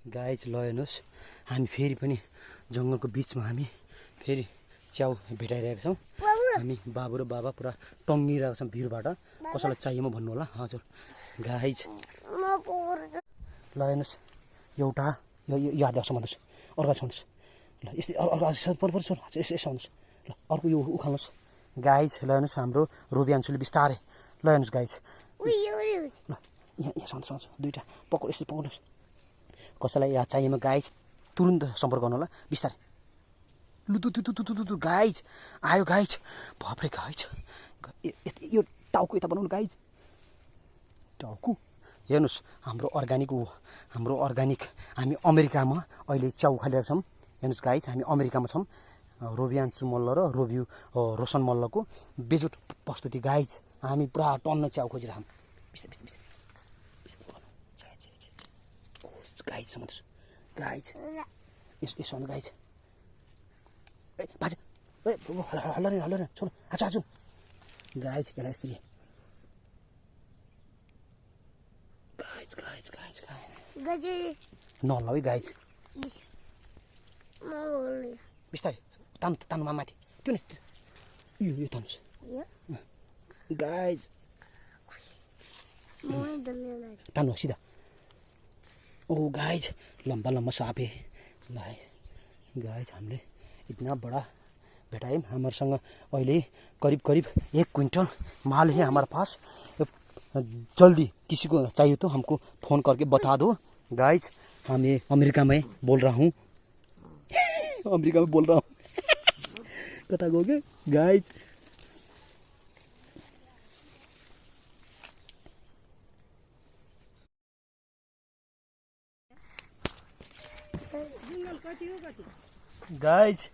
Guys ल हेर्नुहोस् हामी फेरि पनि जङ्गलको बिचमा हामी फेरि च्याउ भेटाइरहेका छौँ। हामी बाबु र बाबा पुरा टङ्गिरहेको छौँ भिरबाट। कसैलाई चाहिएमा भन्नु होला। हजुर गाइज ल हेर्नुहोस् एउटा यो हात समात्नुहोस्, अर्को समात्नुहोस्। ल यस्तै अर्को यसो भन्नुहोस्। ल अर्को यो उखाल्नुहोस्। गाइज ल हेर्नुहोस् हाम्रो रोबियान्सुले बिस्तारै ल हेर्नुहोस् गाइज ल यहाँ समात्नुहोस् दुईवटा पक्राउ यस्तै पक्राउनुहोस्। कसैलाई यहाँ चाहिएमा गाइज तुरुन्त सम्पर्क गर्नु होला बिस्तारै। लु तु गाइज आयो गाइज बाफ्रे गाइज यो टाउको यता बनाउनु गाइज टाउको हेर्नुहोस् हाम्रो अर्ग्यानिक हामी अमेरिकामा अहिले च्याउ खाइरहेको छौँ। हेर्नुहोस् गाइज हामी अमेरिकामा छौँ। रोबियान्सु मल्ल र रोशन मल्लको बेजुट प्रस्तुति गाइज हामी पुरा टन्न च्याउ खोजिरहेको बिस्तारै गाइज समात्नुहोस् गाइज यसो भन्नु गाइज ए बाजे ए हल्ल नि छोड आजु गाइज यसलाई यस्तरी गाइज नहल्ला है गाइज बिस्तारै तान्नु माथि त्यो नि यो तान्नुहोस् गाइज तान्नु सिधा। ओ गाइज लम्बा साँप है ल गाइज हामीले इतना बड़ा भेटायौँ। हमारेसँग अहिले करीब 1 क्विंटल माल है हमारे पास। जल्दी किसी को चाहिए तो हमको फ़ोन करके बता दो गाइज। हम ये अमेरिका में बोल रहा हूँ कता गओगे गाइज। गाइज